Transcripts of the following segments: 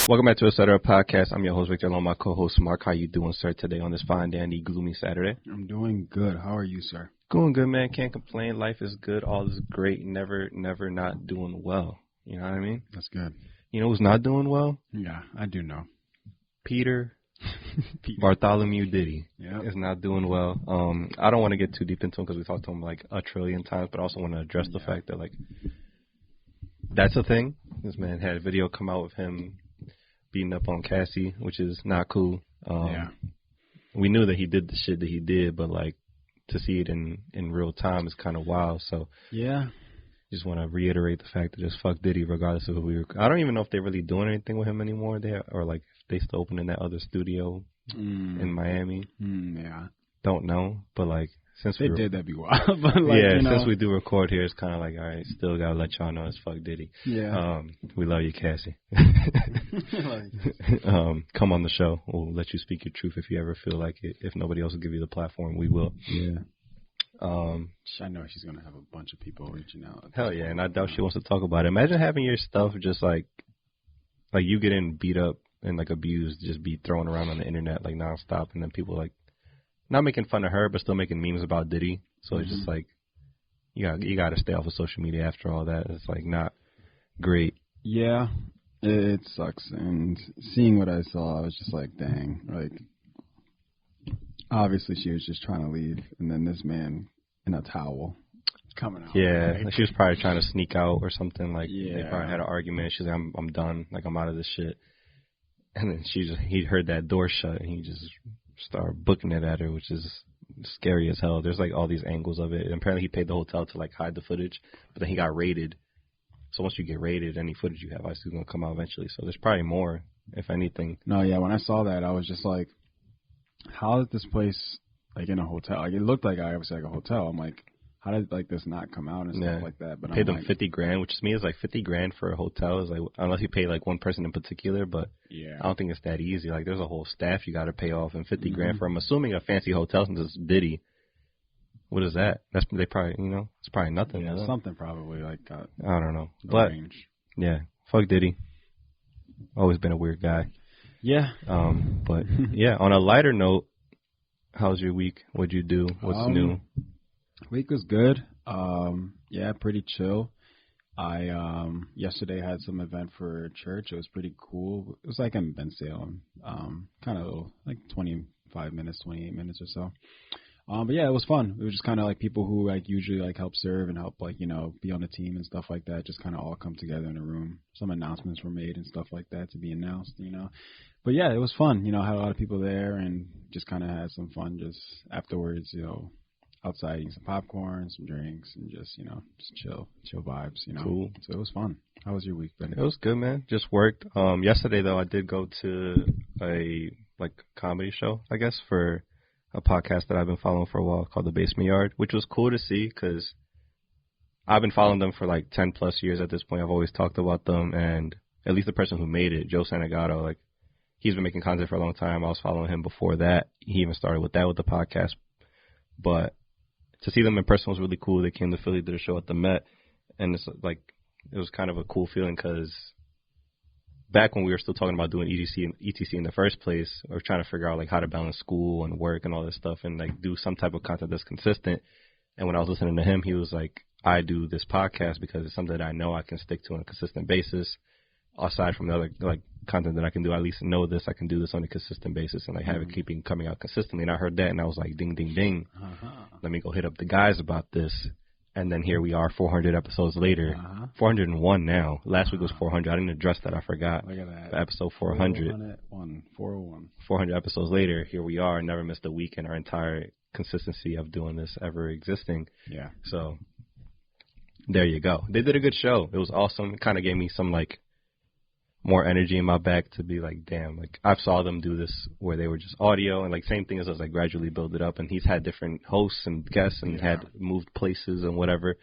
Welcome back to Etc. Podcast. I'm your host, Victor, along with my co-host, Mark. How you doing, sir, today on this fine, dandy, gloomy Saturday? I'm doing good. How are you, sir? Going good, man. Can't complain. Life is good. All is great. Never not doing well. You know what I mean? That's good. You know who's not doing well? Yeah, I do know. Peter Bartholomew Diddy Yep. is not doing well. I don't want to get too deep into him because we talked to him like a trillion times, but I also want to address the fact that, like, that's a thing. This man had a video come out with him beating up on Cassie, which is not cool. We knew that he did the shit that he did, but, like, to see it in real time is kind of wild. So yeah, just want to reiterate the fact that just fuck Diddy, regardless of who we were. I don't even know if they're really doing anything with him anymore. Or like if they still opening that other studio in Miami. Yeah, don't know, but like since they did, that'd be wild. But like, yeah, since we do record here, it's kind of like, all right, still gotta let y'all know it's fuck Diddy. Yeah, we love you, Cassie. Come on the show. We'll let you speak your truth if you ever feel like it. If nobody else will give you the platform, we will. Yeah. I know she's gonna have a bunch of people reaching out. Hell yeah, and I doubt she wants to talk about it. Imagine having your stuff just like you getting beat up and like abused, just be thrown around on the internet like nonstop, and then people like not making fun of her, but still making memes about Diddy. So it's just like you got to stay off of social media after all that. It's like not great. Yeah, it sucks. And seeing what I saw, I was just like, dang, like. Obviously, she was just trying to leave, and then this man in a towel coming out. Yeah, like, she was probably trying to sneak out or something. Like yeah. They probably had an argument. She's like, I'm done. Like I'm out of this shit. And then he heard that door shut, and he just started booking it at her, which is scary as hell. There's like all these angles of it. And apparently, he paid the hotel to like hide the footage, but then he got raided. So once you get raided, any footage you have, obviously, is gonna come out eventually. So there's probably more, if anything. No, yeah. When I saw that, I was just like, how is this place like in a hotel? Like it looked like obviously like a hotel. I'm like, how did like this not come out and stuff like that? But paid them $50,000, which to me is like $50,000 for a hotel is like unless you pay like one person in particular. But yeah, I don't think it's that easy. Like there's a whole staff you got to pay off, and $50,000 for I'm assuming a fancy hotel since it's Diddy. What is that? They probably it's probably nothing. Yeah, something probably like I don't know, but yeah, fuck Diddy. Always been a weird guy. Yeah. But yeah, on a lighter note, how's your week? What'd you do? What's new? Week was good. Yeah, pretty chill. I yesterday had some event for church. It was pretty cool. It was like an event sale, kind of like 28 minutes or so. But yeah, it was fun. It was just kind of like people who like usually like help serve and help like, be on the team and stuff like that. Just kind of all come together in a room. Some announcements were made and stuff like that to be announced, But yeah, it was fun. I had a lot of people there and just kind of had some fun just afterwards, outside eating some popcorn, some drinks, and just, just chill vibes, Cool. So it was fun. How was your week, Ben? It was good, man. Just worked. Yesterday, though, I did go to a comedy show, I guess, for a podcast that I've been following for a while called The Basement Yard, which was cool to see because I've been following them for like 10 plus years at this point. I've always talked about them, and at least the person who made it, Joe Santagato, like he's been making content for a long time. I was following him before that. He even started with the podcast. But to see them in person was really cool. They came to Philly, did a show at the Met, and it's like it was kind of a cool feeling because back when we were still talking about doing ETC in the first place, we were trying to figure out like how to balance school and work and all this stuff and like do some type of content that's consistent. And when I was listening to him, he was like, I do this podcast because it's something that I know I can stick to on a consistent basis. Aside from the other like content that I can do, I at least know this. I can do this on a consistent basis and like have it keeping coming out consistently. And I heard that and I was like, ding, ding, ding. Let me go hit up the guys about this. And then here we are 400 episodes later. 401 now. Last week was 400. I didn't address that. I forgot. Look at that. For episode 400. 401. 400 episodes later, here we are. Never missed a week in our entire consistency of doing this ever existing. Yeah. So there you go. They did a good show. It was awesome. It kind of gave me some like more energy in my back to be like, damn, like I saw them do this where they were just audio and like same thing as us, like gradually build it up. And he's had different hosts and guests and had moved places and whatever.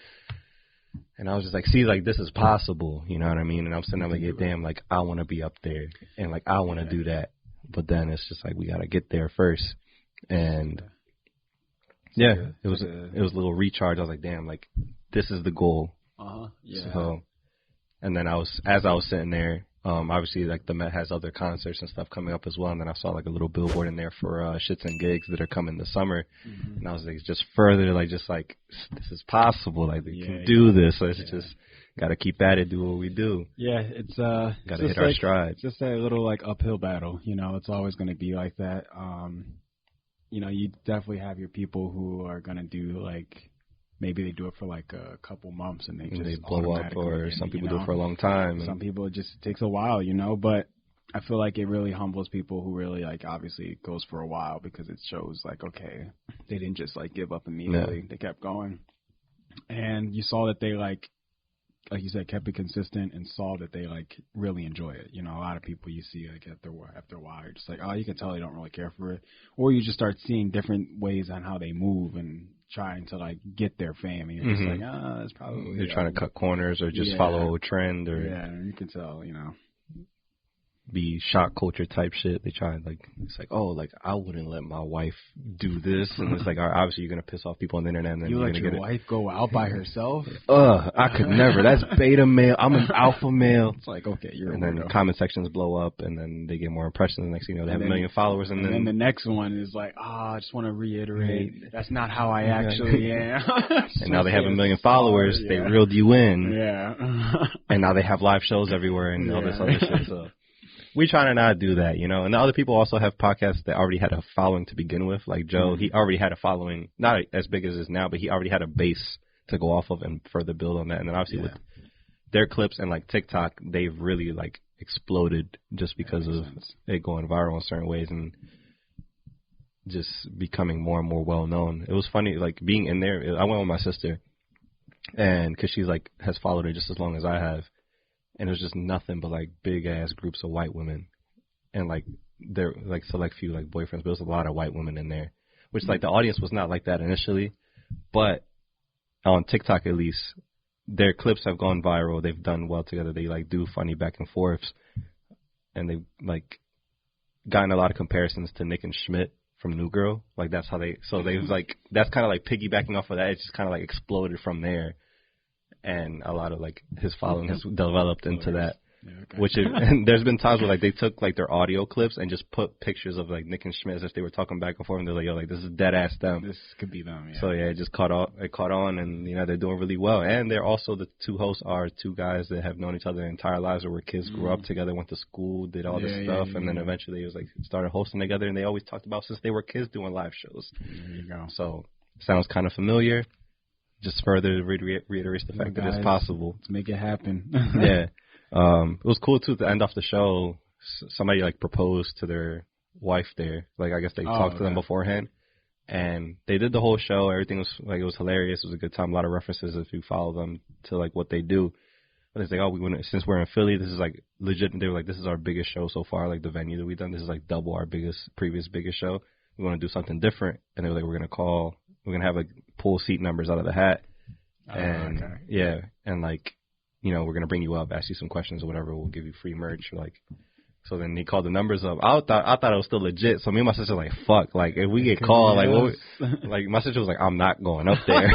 And I was just like, see, like this is possible, you know what I mean? And I'm sitting there like, yeah, damn, like I want to be up there and like I want to do that. But then it's just like we got to get there first. And yeah, it was a little recharge. I was like, damn, like this is the goal. Yeah. So, and then as I was sitting there, Obviously, like the Met has other concerts and stuff coming up as well, and then I saw like a little billboard in there for shits and gigs that are coming this summer, and I was like, just further, like, just like this is possible, like they can do this, so it's just gotta keep at it, do what we do. Yeah, it's gotta hit our stride. It's just a little like uphill battle, you know. It's always going to be like that. You know, you definitely have your people who are going to do like. Maybe they do it for like a couple months and they blow up, or some people do it for a long time. Some people it just takes a while, you know. But I feel like it really humbles people who really like. Obviously, it goes for a while because it shows like, okay, they didn't just like give up immediately. Yeah. They kept going, and you saw that they like you said, kept it consistent and saw that they like really enjoy it. You know, a lot of people you see like after a while, you're just like, oh, you can tell they don't really care for it, or you just start seeing different ways on how they move and trying to like get their fame, and you're just like, it's probably they're trying to cut corners or just follow a trend, or you can tell, you know, be shock culture type shit. They try like, it's like, oh, like I wouldn't let my wife do this, and it's like, all right, obviously you're gonna piss off people on the internet, and then you you're let gonna your get wife go out by herself. I could never. That's beta male. I'm an alpha male. It's like, okay, you're. And then the comment sections blow up, and then they get more impressions. The next thing you know, they have 1 million followers, and then the next one is like, I just want to reiterate, that's not how I actually am. And now they have 1 million followers. They reeled you in. Yeah. And now they have live shows everywhere and all this other shit. So we try to not do that, you know. And the other people also have podcasts that already had a following to begin with. Like Joe, he already had a following, not as big as it is now, but he already had a base to go off of and further build on that. And then obviously with their clips and like TikTok, they've really like exploded just because of it going viral in certain ways and just becoming more and more well known. It was funny, like being in there. I went with my sister, and because she's like has followed it just as long as I have. And it was just nothing but like big ass groups of white women, and like there like select few like boyfriends, but there was a lot of white women in there, which like the audience was not like that initially, but on TikTok at least, their clips have gone viral. They've done well together. They like do funny back and forths, and they've like gotten a lot of comparisons to Nick and Schmidt from New Girl. Like that's how they've like that's kind of like piggybacking off of that. It's just kind of like exploded from there. And a lot of like his following has developed into that, and there's been times where like they took like their audio clips and just put pictures of like Nick and Schmidt as if they were talking back and forth, and they're like, yo, like this is dead ass them. This could be them. Yeah. So yeah, it just caught on, and you know they're doing really well. And they're also the two hosts are two guys that have known each other their entire lives, or were kids, grew up together, went to school, did all this stuff, and then eventually it was like started hosting together, and they always talked about since they were kids doing live shows. There you go. So sounds kind of familiar. Just further reiterates the fact that it's possible. Let's make it happen. Yeah. It was cool, too, to end off the show. Somebody, like, proposed to their wife there. Like, I guess they talked to them beforehand. And they did the whole show. Everything was, like, it was hilarious. It was a good time. A lot of references, if you follow them, to, like, what they do. But it's like, since we're in Philly, this is, like, legit. They were like, this is our biggest show so far, like, the venue that we've done. This is, like, double our previous biggest show. We want to do something different. And they were like, we're going to have, like, pull seat numbers out of the hat. And, and, like, you know, we're going to bring you up, ask you some questions or whatever. We'll give you free merch. Like, so then he called the numbers up. I thought it was still legit. So me and my sister were like, fuck, like, if we get called, like my sister was like, I'm not going up there.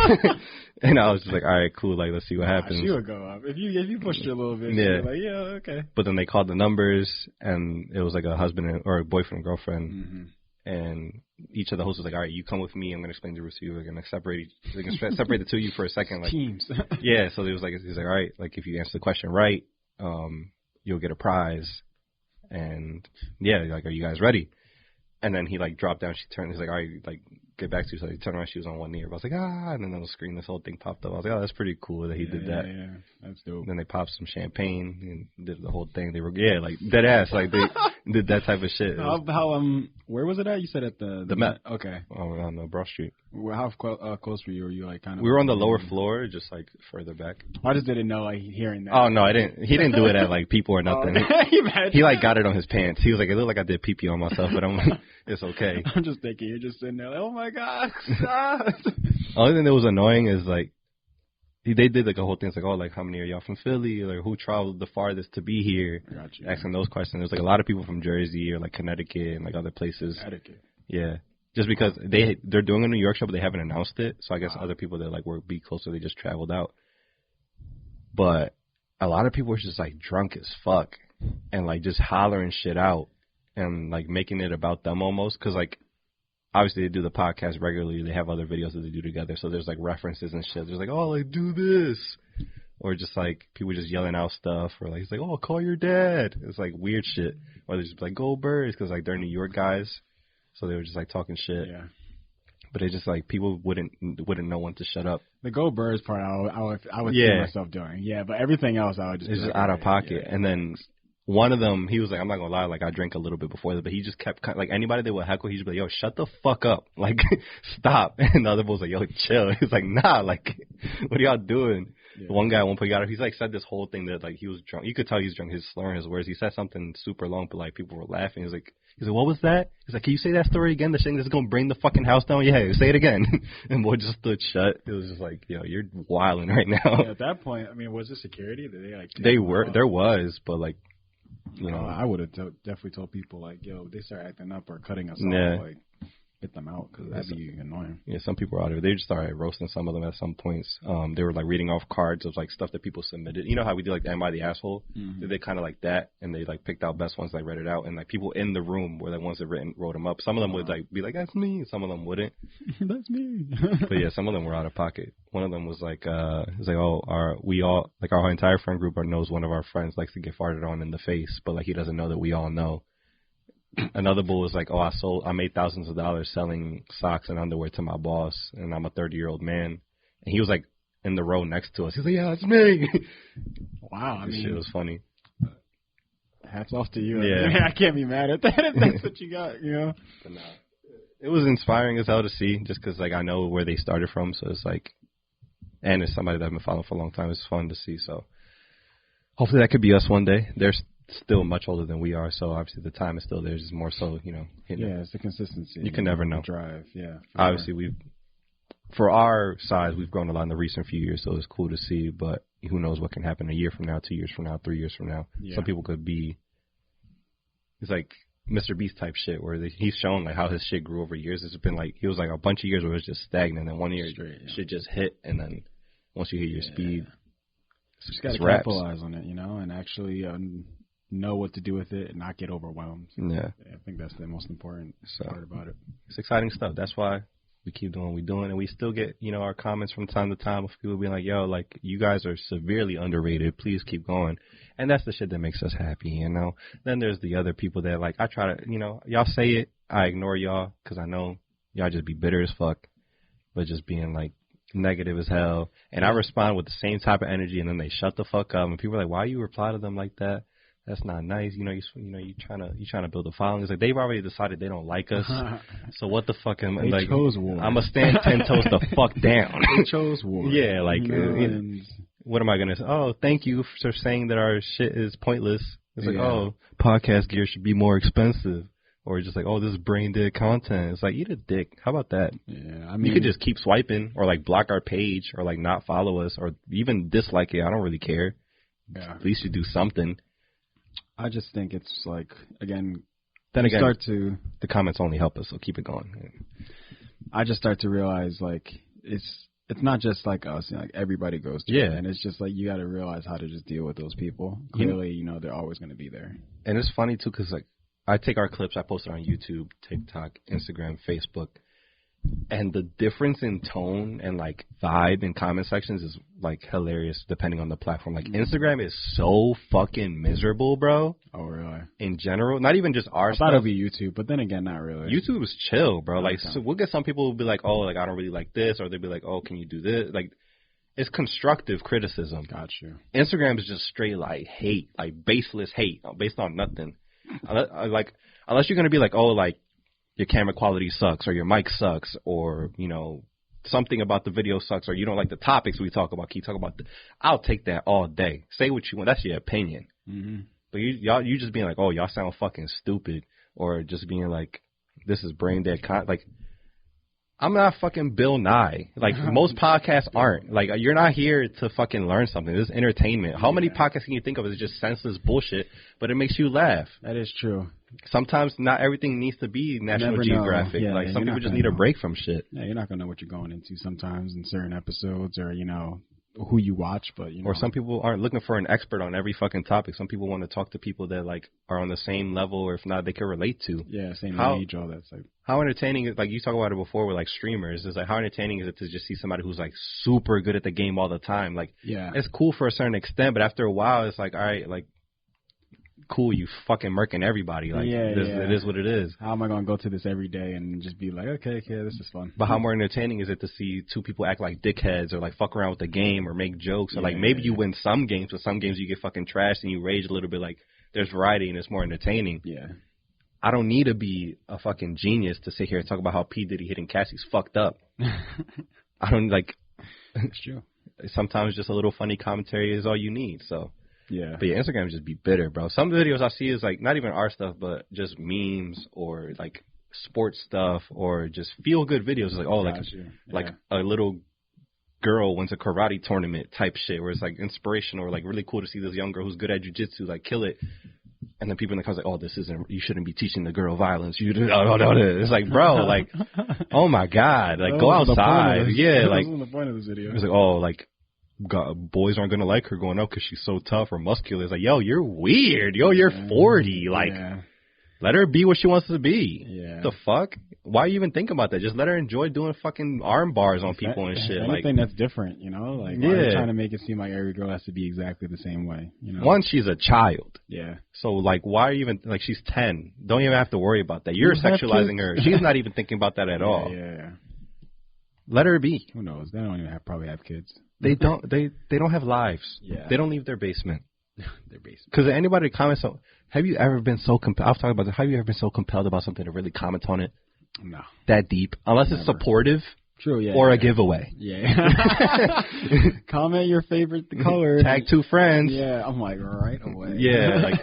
And I was just like, all right, cool. Like, let's see what happens. She would go up. If you pushed her a little bit, like, okay. But then they called the numbers, and it was like a husband or a boyfriend and girlfriend. Mm-hmm. And each of the hosts was like, all right, you come with me. I'm going to explain the rules to you. We're going to separate the two of you for a second. Like, teams. Yeah. So he was like, all right, like if you answer the question right, you'll get a prize. And yeah, like, are you guys ready? And then he like dropped down. She turned. He's like, all right, like get back to you. So he turned around. She was on one knee. I was like, and then on the screen, this whole thing popped up. I was like, oh, that's pretty cool that he did that. Yeah, that's dope. And then they popped some champagne and did the whole thing. They were like dead ass. Like they did that type of shit. Where was it at? You said at the Met. Okay. On the Broad Street. How close were you? Were you like kind of? We were on the lower floor, just like further back. I just didn't know like hearing that. Oh no, I didn't. He didn't do it at like people or nothing. He like got it on his pants. He was like, it looked like I did pee pee on myself, but I'm like, it's okay. I'm just thinking you're just sitting there like, oh my god. Only thing that was annoying is like they did like a whole thing. It's like, oh, like how many are y'all from Philly? Like who traveled the farthest to be here? Gotcha. Asking those questions. There's like a lot of people from Jersey or like Connecticut and like other places. Connecticut. Yeah. Just because they're doing a New York show, but they haven't announced it. So I guess other people that like be closer, they just traveled out. But a lot of people were just like drunk as fuck. and like just hollering shit out and like making it about them almost. Because like obviously they do the podcast regularly. They have other videos that they do together. So there's like references and shit. There's like, oh, like do this. Or just like people just yelling out stuff. Or like, he's like, oh, call your dad. It's like weird shit. Or they just like, go Birds. Because like they're New York guys. So they were just like talking shit. Yeah. But it's just like people wouldn't know when to shut up. The Go Birds part, I would see myself doing. Yeah, but everything else, I would just. It's just out of pocket. Yeah. And then one of them, he was like, I'm not gonna lie, like I drank a little bit before that, but he just kept like anybody that would heckle, he'd just be like, yo, shut the fuck up, like stop. And the other boy was like, yo, chill. He's like, nah, like what are y'all doing? Yeah. The one guy at one point got up, he's like said this whole thing that like he was drunk. You could tell he was drunk. He's slurring his words. He said something super long, but like people were laughing. He's like, what was that? He's like, can you say that story again? The thing that's gonna bring the fucking house down? Yeah, say it again. And boy just stood shut. It was just like, yo, you're wilding right now. Yeah, at that point, I mean, was there security? Did they like? There was, but like, you know, I would have definitely told people like, yo, they start acting up or cutting us off, like get them out because that'd be annoying. Yeah, some people were out there. They just started roasting some of them at some points. They were like reading off cards of like stuff that people submitted. You know how we do like the Am I the Asshole? Mm-hmm. They kind of like that, and they like picked out best ones, like read it out, and like people in the room were the ones that wrote them up. Some of them would like be like, that's me. Some of them wouldn't. That's me. But yeah, some of them were out of pocket. One of them was like, it's like, oh, our entire friend group knows one of our friends likes to get farted on in the face, but like he doesn't know that we all know. Another bull was like, oh, I made thousands of dollars selling socks and underwear to my boss, and I'm a 30-year-old man. And he was like in the row next to us. He's like, yeah, it's me. Wow, I mean, shit was funny. Hats off to you. Yeah, I can't be mad at that if that's what you got, you know. But no, it was inspiring as hell to see, just because like I know where they started from, so it's like, and it's somebody that I've been following for a long time. It's fun to see. So hopefully that could be us one day. There's still much older than we are, so obviously the time is still there. It's just more so, you know. Yeah, it's the consistency. You can never know. Drive, yeah. Obviously, for our size, we've grown a lot in the recent few years, so it's cool to see. But who knows what can happen a year from now, 2 years from now, 3 years from now. Yeah. Some people could be. It's like Mr. Beast type shit, where he's shown like how his shit grew over years. It's been like he was like a bunch of years where it was just stagnant, and 1 year shit just hit, and then once you hit your speed, you just got to capitalize on it, you know, and actually. Know what to do with it and not get overwhelmed. Yeah. I think that's the most important part about it. It's exciting stuff. That's why we keep doing what we're doing, and we still get, you know, our comments from time to time of people being like, yo, like, you guys are severely underrated. Please keep going. And that's the shit that makes us happy, you know. Then there's the other people that, like, I try to, you know, y'all say it, I ignore y'all because I know y'all just be bitter as fuck, but just being, like, negative as hell. And I respond with the same type of energy, and then they shut the fuck up, and people are like, why you reply to them like that? That's not nice. You know, you trying to build a following. It's like they've already decided they don't like us. So what the fuck am I like? Chose war. I'm gonna stand 10 toes the fuck down. They chose war. Yeah, like what am I gonna say? Oh, thank you for saying that our shit is pointless. It's like, oh, podcast gear should be more expensive. Or just like, oh, this is brain dead content. It's like, eat a dick. How about that? Yeah, I mean, you could just keep swiping, or like block our page, or like not follow us, or even dislike it. I don't really care. Yeah. At least you do something. I just think it's like, again, the comments only help us, so keep it going. I just start to realize, like, it's not just like us, you know, like everybody goes through it, and it's just like you got to realize how to just deal with those people. Clearly, you know, they're always going to be there. And it's funny too, because like I take our clips, I post it on YouTube, TikTok, Instagram, Facebook, and the difference in tone and like vibe in comment sections is like hilarious depending on the platform. Like Instagram is so fucking miserable, bro. Oh, really? In general, not even just our I stuff. thought it'd be YouTube, but then again, not really. YouTube is chill, bro. Like, so we'll get some people who'll be like, oh, like I don't really like this, or they'll be like, oh, can you do this? Like, it's constructive criticism. Got you. Instagram is just straight like hate, like baseless hate, based on nothing. Like, unless you're gonna be like, oh, like your camera quality sucks, or your mic sucks, or, you know, something about the video sucks, or you don't like the topics we talk about. Keep talking about I'll take that all day. Say what you want. That's your opinion. Mm-hmm. But you just being like, oh, y'all sound fucking stupid, or just being like, this is brain dead. Like, I'm not fucking Bill Nye. Like, most podcasts aren't. Like, you're not here to fucking learn something. This is entertainment. How many podcasts can you think of as just senseless bullshit, but it makes you laugh? That is true. Sometimes not everything needs to be National Geographic. Yeah, like, some people just need a break from shit. Yeah, you're not going to know what you're going into sometimes in certain episodes, or, you know, who you watch, but you know. Or some people aren't looking for an expert on every fucking topic. Some people want to talk to people that like are on the same level, or if not, they can relate to. Yeah, same age, all that stuff. How entertaining is, like you talked about it before with like streamers, is like how entertaining is it to just see somebody who's like super good at the game all the time? Like, yeah, it's cool for a certain extent, but after a while, it's like, all right, like, cool, you fucking murking everybody. Like, it is what it is. How am I going to go to this every day and just be like, okay, this is fun? But how more entertaining is it to see two people act like dickheads or like fuck around with the game or make jokes or like maybe you win some games, but some games you get fucking trashed and you rage a little bit. Like, there's variety and it's more entertaining. Yeah. I don't need to be a fucking genius to sit here and talk about how P. Diddy hitting Cassie's fucked up. I don't like. It's true. Sometimes just a little funny commentary is all you need. So. Yeah. But yeah, Instagram just be bitter, bro. Some videos I see is like not even our stuff, but just memes or like sports stuff or just feel good videos. It's like, oh, like a little girl wins a karate tournament type shit where it's like inspirational or like really cool to see this young girl who's good at jujitsu like kill it. And then people in the comments like, oh, this isn't, you shouldn't be teaching the girl violence. You it's like, bro, like, oh my God, like go outside. Yeah, like the point of this video. It's like, oh, like. God, boys aren't gonna like her going up because she's so tough or muscular. It's like, yo, you're weird. Yo, you're 40. Like, let her be what she wants to be. Yeah. The fuck? Why you even think about that? Just let her enjoy doing fucking arm bars on people and shit. Anything that's different, you know? Like, why are you trying to make it seem like every girl has to be exactly the same way? You know? One, she's a child. Yeah. So, like, why are you even, like, she's 10. Don't even have to worry about that. You're sexualizing her. She's not even thinking about that at all. Yeah. Let her be. Who knows? They don't even probably have kids. They don't have lives. Yeah. They don't leave their basement. Their basement. Because anybody comments on, have you ever been so compelled? I was talking about this. Have you ever been so compelled about something to really comment on it? No. That deep, unless it's supportive. True. Yeah. Or a giveaway. Yeah. Comment your favorite color. Tag 2 friends. Yeah. I'm like right away. Yeah. Like,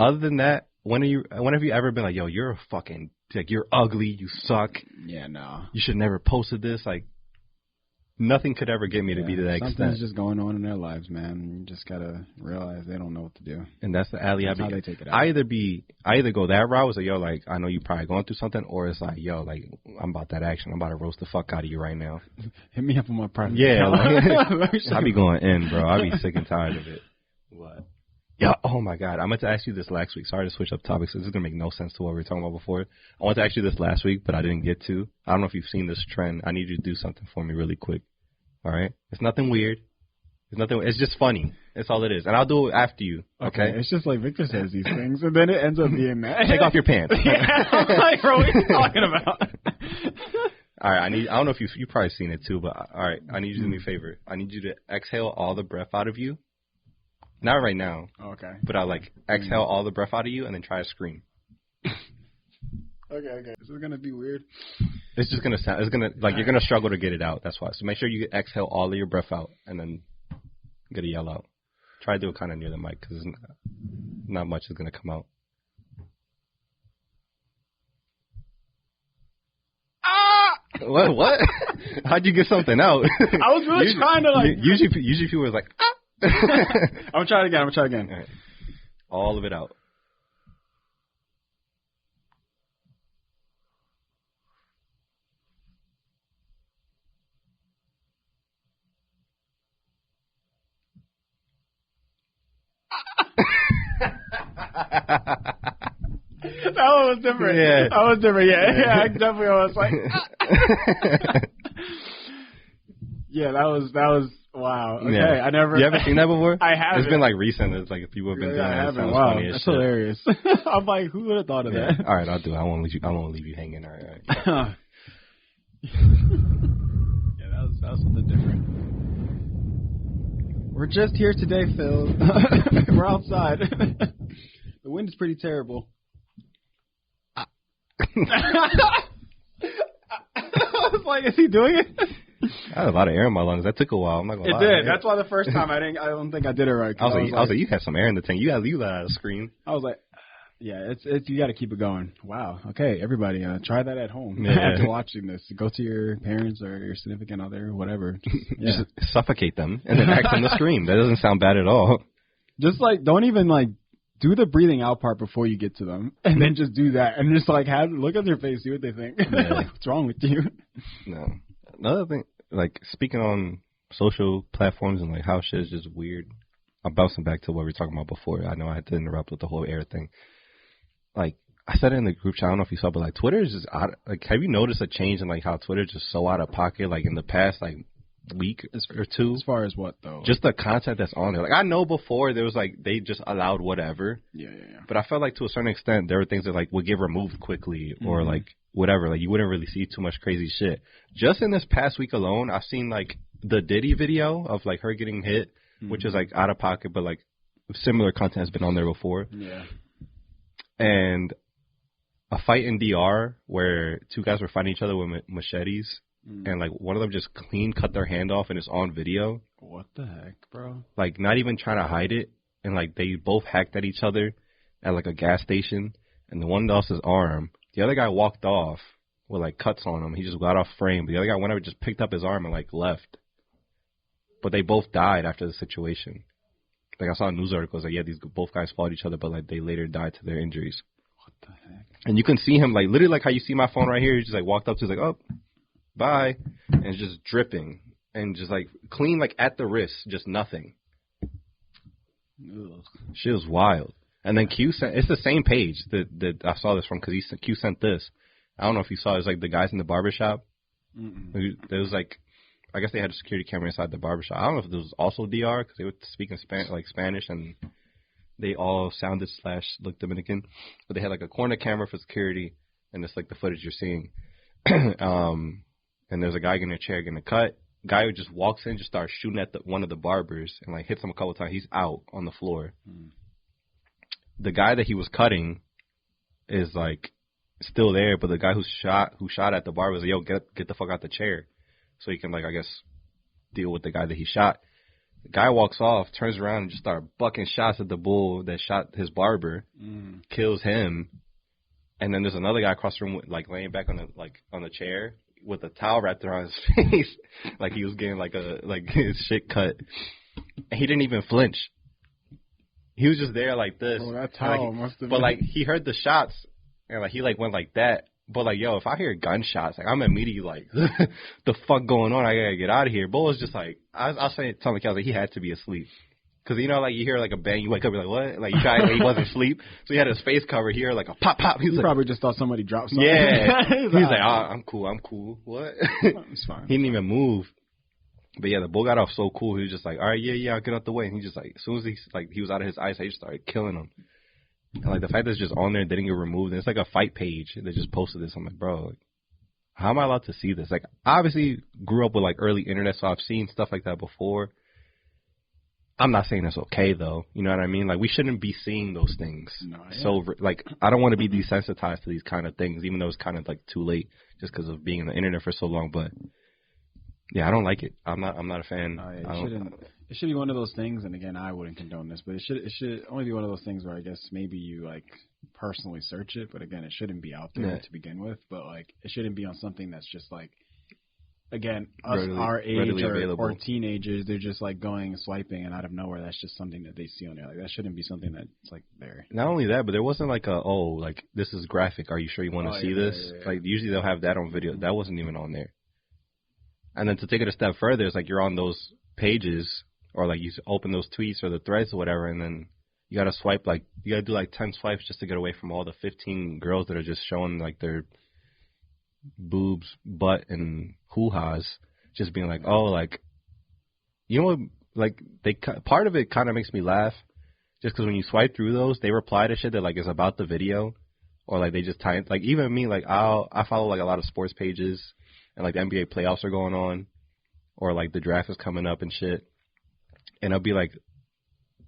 other than that, when have you ever been like, yo, you're a fucking, like, you're ugly, you suck. Yeah. No. You should never posted this. Like. Nothing could ever get me to be to that extent. Something's just going on in their lives, man. You just gotta realize they don't know what to do. And that's the alley. That's how they take it out. I either go that route, it's like, yo, like, I know you're probably going through something, or it's like, yo, like, I'm about that action. I'm about to roast the fuck out of you right now. Hit me up on my private account. Like, I be going in, bro. I be sick and tired of it. What? Yeah. Oh my God. I meant to ask you this last week. Sorry to switch up topics. This is gonna make no sense to what we were talking about before. I wanted to ask you this last week, but I didn't get to. I don't know if you've seen this trend. I need you to do something for me really quick. All right? It's nothing weird. It's just funny. That's all it is. And I'll do it after you. Okay? It's just like Victor says these things, and then it ends up being that. Take off your pants. Yeah. I'm like, bro, what are you talking about? All right. I don't know if you've probably seen it too, but all right. I need you to do me a favor. I need you to exhale all the breath out of you. Not right now. Okay. But I like exhale all the breath out of you and then try to scream. Okay. This is gonna be weird. It's just gonna sound. It's gonna like you're gonna struggle to get it out. That's why. So make sure you exhale all of your breath out and then you gotta yell out. Try to do it kind of near the mic because not much is gonna come out. Ah! What? How'd you get something out? I was really trying to like. Usually people is like. Ah! I'm gonna try it again. All right. All of it out. That one was different. Yeah. That was different. Yeah. I definitely was like. Yeah, that was wow. Okay, yeah. I never. You haven't seen that before? I haven't. It's been like recent. It's like people have been doing it. I haven't. Wow, that's hilarious. I'm like, who would have thought of that? All right, I'll do it. I won't leave you hanging. All right. Yeah, that was something different. We're just here today, Phil. We're outside. The wind is pretty terrible. I was like, is he doing it? I had a lot of air in my lungs. That took a while. I'm not gonna lie. It did. That's why the first time I don't think I did it right. I was like, you had some air in the tank. You let out a scream. I was like, yeah, it's you got to keep it going. Wow. Okay, everybody, try that at home. Yeah. After watching this, go to your parents or your significant other, or whatever. Just suffocate them and then act them to scream. That doesn't sound bad at all. Just like don't even like do the breathing out part before you get to them, and then just do that, and just like look at their face, see what they think. Yeah. Like, what's wrong with you? No. Another thing, like speaking on social platforms and like how shit is just weird. I'm bouncing back to what we were talking about before. I know I had to interrupt with the whole air thing. Like I said it in the group chat, I don't know if you saw, but like Twitter is just out. Like, have you noticed a change in like how Twitter is just so out of pocket? Like in the past like week or two. As far as what though? Just the content that's on there. Like I know before there was like they just allowed whatever. Yeah. But I felt like to a certain extent there were things that like would get removed quickly or like whatever. Like you wouldn't really see too much crazy shit. Just in this past week alone, I've seen like the Diddy video of like her getting hit, which is like out of pocket, but like similar content has been on there before. Yeah. And a fight in DR where two guys were fighting each other with machetes, and like one of them just clean cut their hand off and it's on video. What the heck, bro? Like not even trying to hide it, and like they both hacked at each other at like a gas station, and the one lost his arm. The other guy walked off with like cuts on him. He just got off frame. But the other guy went over, just picked up his arm and like left. But they both died after the situation. Like I saw news articles like these both guys fought each other, but like they later died to their injuries. What the heck? And you can see him like literally like how you see my phone right here. He just like walked up to, he's like, oh, bye, and it's just dripping and just like clean like at the wrist, just nothing. Ugh. Shit was wild. And then Q sent, it's the same page that I saw this from because Q sent this. I don't know if you saw it. It was like the guys in the barbershop. There was like, I guess they had a security camera inside the barbershop. I don't know if it was also DR because they were speaking Spanish and they all sounded / looked Dominican. But they had like a corner camera for security, and it's like the footage you're seeing. And there's a guy getting a chair, getting a cut. Guy who just walks in, just starts shooting at one of the barbers and like hits him a couple times. He's out on the floor. The guy that he was cutting is like still there, but the guy who shot at the barber was like, yo, get the fuck out the chair, so he can like I guess deal with the guy that he shot. The guy walks off, turns around and just starts bucking shots at the bull that shot his barber, kills him, and then there's another guy across the room like laying back on the chair with a towel wrapped around his face, like he was getting like his shit cut, and he didn't even flinch. He was just there like this. Oh, that towel must have been. But like he heard the shots and like he like went like that. But like yo, if I hear gunshots, like I'm immediately like, the fuck going on? I gotta get out of here. Bo was just like, I was saying, telling the like he had to be asleep. Cause you know like you hear like a bang, you wake up, you're like what? Like you try, like, he wasn't asleep, so he had his face covered. He heard like a pop pop. He like, probably just thought somebody dropped something. Yeah. He's like, I'm cool. What? It's fine. He didn't even move. But yeah, the bull got off so cool. He was just like, all right, yeah, I'll get out the way. And he just like, as soon as he was out of his eyesight, he just started killing him. And like the fact that it's just on there, didn't get removed. And it's like a fight page that just posted this. I'm like, bro, like, how am I allowed to see this? Like, I obviously grew up with like early internet, so I've seen stuff like that before. I'm not saying that's okay though. You know what I mean? Like, we shouldn't be seeing those things. No, yeah. So like, I don't want to be desensitized to these kind of things, even though it's kind of like too late just because of being in the internet for so long. But yeah, I don't like it. I'm not a fan. It should be one of those things, and again, I wouldn't condone this, but it should only be one of those things where I guess maybe you like personally search it, but again, it shouldn't be out there to begin with. But like, it shouldn't be on something that's just like, again, us our age or teenagers, they're just like going swiping, and out of nowhere, that's just something that they see on there. Like that shouldn't be something that's like there. Not only that, but there wasn't like like this is graphic. Are you sure you want to see this? Yeah. Like usually they'll have that on video. That wasn't even on there. And then to take it a step further, it's like you're on those pages, or like you open those tweets or the threads or whatever, and then you gotta swipe you gotta do like 10 swipes just to get away from all the 15 girls that are just showing like their boobs, butt, and hoo-has, just being like, oh, like, you know what, like, part of it kind of makes me laugh, just because when you swipe through those, they reply to shit that like is about the video, or like they just type, like even me, like I follow like a lot of sports pages, and like the NBA playoffs are going on, or like the draft is coming up and shit. And it'll be like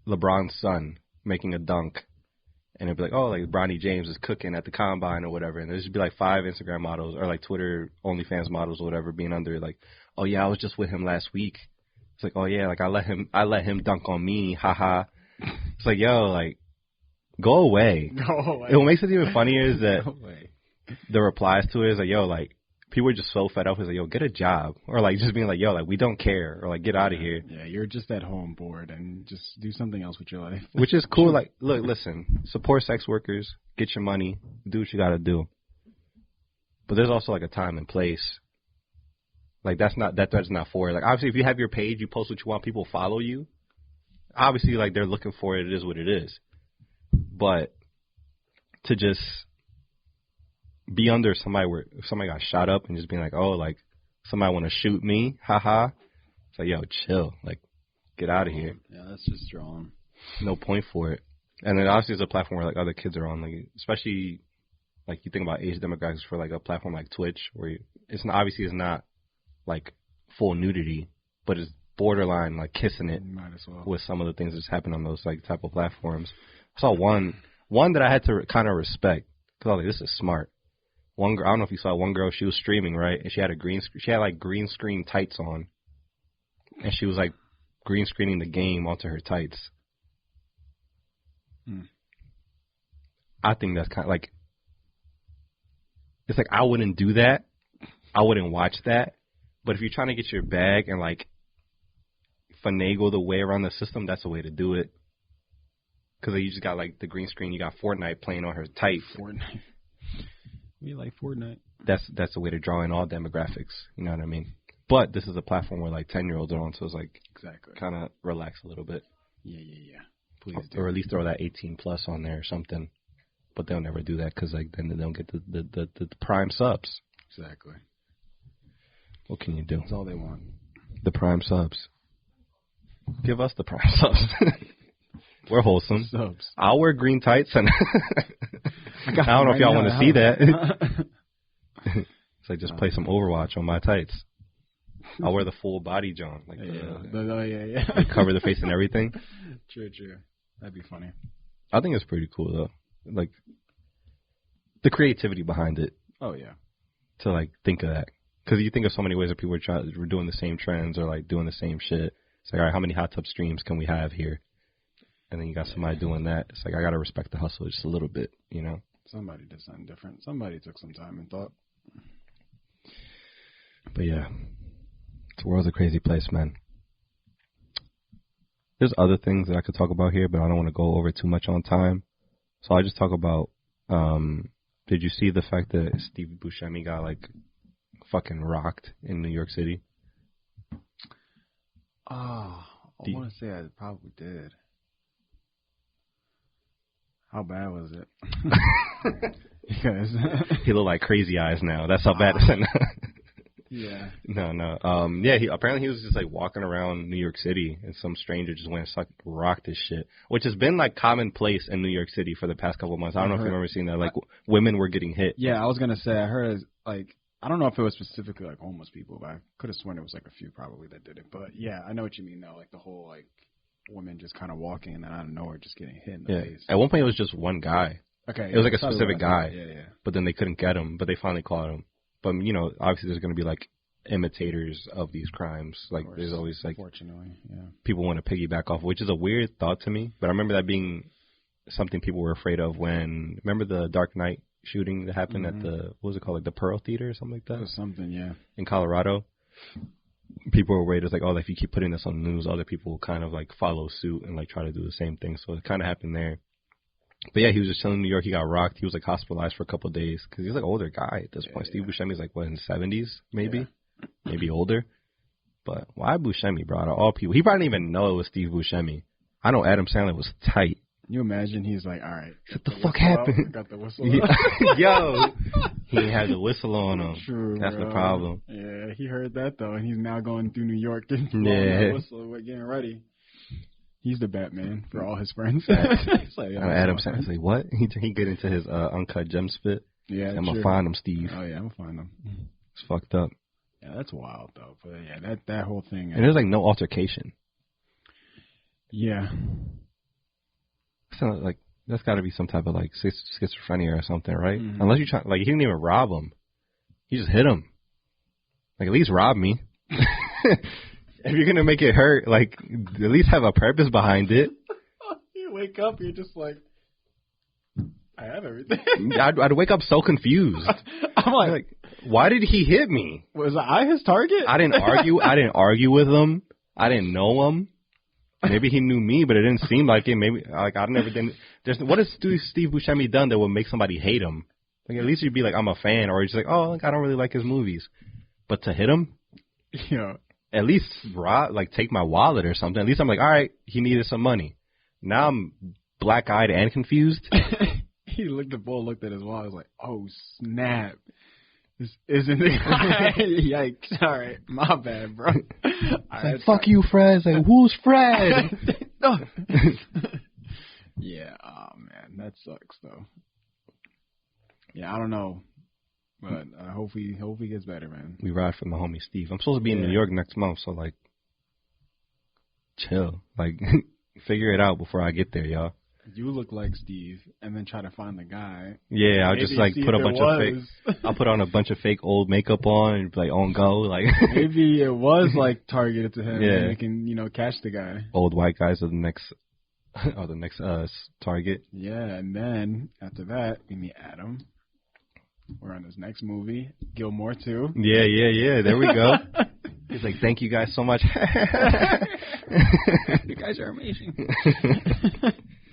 LeBron's son making a dunk. And it'll be like, oh, like Bronny James is cooking at the combine or whatever. And there'll just be like 5 Instagram models or like Twitter OnlyFans models or whatever being under like, oh yeah, I was just with him last week. It's like, oh yeah, like I let him dunk on me, haha. It's like, yo, like, go away. Go away. And what makes it even funnier is that the replies to it is like, yo, like, people are just so fed up. It's like, yo, get a job. Or like just being like, yo, like we don't care. Or like get out of here. Yeah, you're just at home bored and just do something else with your life. Which is cool. Like, look, listen, support sex workers, get your money, do what you got to do. But there's also like a time and place Like that's not that thread's not for it. Like obviously, if you have your page, you post what you want, people follow you. Obviously, like they're looking for it. It is what it is. But to just be under somebody where somebody got shot up and just being like, oh, like somebody want to shoot me, haha. It's like, yo, chill, like get out of here. Yeah, that's just drawn. No point for it. And then obviously it's a platform where like other kids are on, like especially like you think about age demographics for like a platform like Twitch, where it's not, obviously it's not like full nudity, but it's borderline like kissing it Might as well. with some of the things that's happened on those like type of platforms. I saw one that I had to kind of respect because I was like, this is smart. One girl, I don't know if you saw one girl, she was streaming, right, and she had like green screen tights on, and she was like green screening the game onto her tights. I think that's kind of like, it's like I wouldn't do that. I wouldn't watch that. But if you're trying to get your bag and like finagle the way around the system, that's the way to do it. Because you just got like the green screen, you got Fortnite playing on her tight. Fortnite. We like Fortnite. That's the way to draw in all demographics. You know what I mean? But this is a platform where like 10-year-olds are on, so it's like Exactly. kind of relax a little bit. Yeah. Please do. Or at least throw that 18 plus on there or something. But they'll never do that because like then they don't get the prime subs. Exactly. What can you do? That's all they want. The prime subs. Give us the prime subs. We're wholesome. Subs. I'll wear green tights and I don't know if y'all want to see that. It's like just play some Overwatch on my tights. I'll wear the full body John, like cover the face and everything. True. That'd be funny. I think it's pretty cool though. Like the creativity behind it. Oh yeah. To like think of that, because you think of so many ways that people were doing the same trends or like doing the same shit. It's like, all right, how many hot tub streams can we have here? And then you got somebody doing that. It's like I gotta respect the hustle just a little bit, you know. Somebody did something different. Somebody took some time and thought. But yeah, the world's a crazy place, man. There's other things that I could talk about here, but I don't want to go over too much on time. So I'll just talk about, did you see the fact that Steve Buscemi got, like, fucking rocked in New York City? I want to say I probably did. How bad was it? Because he looked like Crazy Eyes now. That's how bad it is. Yeah. No. Yeah, apparently he was just like walking around New York City and some stranger just went and rocked his shit, which has been like commonplace in New York City for the past couple of months. I don't know if you've ever seen that. Like women were getting hit. Yeah, I was going to say, I heard like, I don't know if it was specifically like homeless people, but I could have sworn it was like a few probably that did it. But yeah, I know what you mean though. Like the whole like women just kind of walking and then out of nowhere just getting hit in the face. At one point it was just one guy. Okay. It was like a specific guy. Yeah. But then they couldn't get him, but they finally caught him. But, you know, obviously there's going to be, like, imitators of these crimes. Like, there's always, like, unfortunately, yeah. People want to piggyback off, which is a weird thought to me. But I remember that being something people were afraid of when, remember the Dark Knight shooting that happened at the, what was it called, like the Pearl Theater or something like that? It was something, yeah. In Colorado. People were worried, it's like, oh, if you keep putting this on the news, other people will kind of, like, follow suit and, like, try to do the same thing. So it kind of happened there. But yeah, he was just chilling in New York. He got rocked. He was like hospitalized for a couple of days because he's like an older guy at this point. Steve Buscemi's like what, in his 70s, maybe, maybe older. But why Buscemi, bro? Out of all people, he probably didn't even know it was Steve Buscemi. I know Adam Sandler was tight. Can you imagine? He's like, all right, what the fuck happened? Got the whistle. Yo, he ain't had the whistle on him. True, that's bro. The problem. Yeah, he heard that though, and he's now going through New York and that whistle. We're getting ready. He's the Batman for all his friends. It's like, Adam Sandler's like, what? He get into his Uncut Gems fit. Yeah, I'm going to find him, Steve. Oh, yeah, I'm going to find him. It's fucked up. Yeah, that's wild, though. But, yeah, that whole thing. And there's, like, no altercation. Yeah. So, like, that's got to be some type of, like, schizophrenia or something, right? Mm-hmm. Unless you try, like, he didn't even rob him. He just hit him. Like, at least rob me. If you're going to make it hurt, like, at least have a purpose behind it. You wake up, you're just like, I have everything. I'd wake up so confused. I'm like, why did he hit me? Was I his target? I didn't argue with him. I didn't know him. Maybe he knew me, but it didn't seem like it. Maybe, like, I've never done. What has Steve Buscemi done that would make somebody hate him? Like, at least you'd be like, I'm a fan, or just like, oh, like, I don't really like his movies. But to hit him? Yeah. At least take my wallet or something. At least I'm like, all right, he needed some money. Now I'm black-eyed and confused. The bull looked at his wallet. Was like, oh snap, this isn't the guy. Yikes! All right, my bad, bro. Like, fuck you, Fred. It's like, who's Fred? Yeah. Oh man, that sucks though. Yeah, I don't know, but hopefully he gets better, man. We ride for my homie Steve. I'm supposed to be in New York next month, so like, chill. Like, figure it out before I get there, y'all. You look like Steve, and then try to find the guy. Yeah, I'll just like put a bunch of fake. I'll put on a bunch of fake old makeup on and be like on go. Like maybe it was like targeted to him. Yeah, and they can catch the guy. Old white guys are the next target. Yeah, and then after that we meet Adam. We're on his next movie, Gilmore 2. Yeah. There we go. He's like, thank you guys so much. You guys are amazing.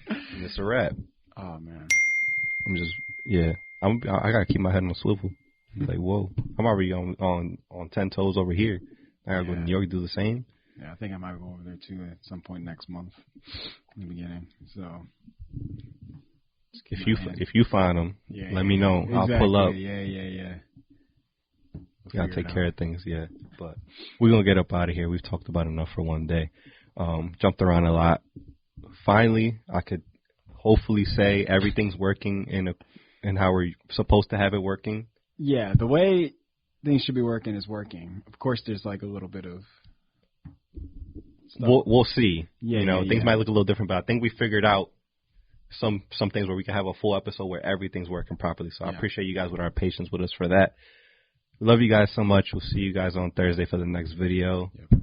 And it's a wrap. Oh man. I gotta keep my head on a swivel. Like, whoa, I'm already on 10 toes over here. I gotta go to New York, do the same. Yeah, I think I might go over there too at some point next month, in the beginning. So if you find them, let me know. Exactly. I'll pull up. Yeah. Gotta take care of things, yeah. But we're gonna get up out of here. We've talked about enough for one day. Jumped around a lot. Finally, I could hopefully say everything's working in how we're supposed to have it working. Yeah, the way things should be working is working. Of course, there's like a little bit of stuff. We'll see. Yeah, things might look a little different, but I think we figured out some things where we can have a full episode where everything's working properly. So I appreciate you guys with our patience with us for that. Love you guys so much. We'll see you guys on Thursday for the next video. Yep.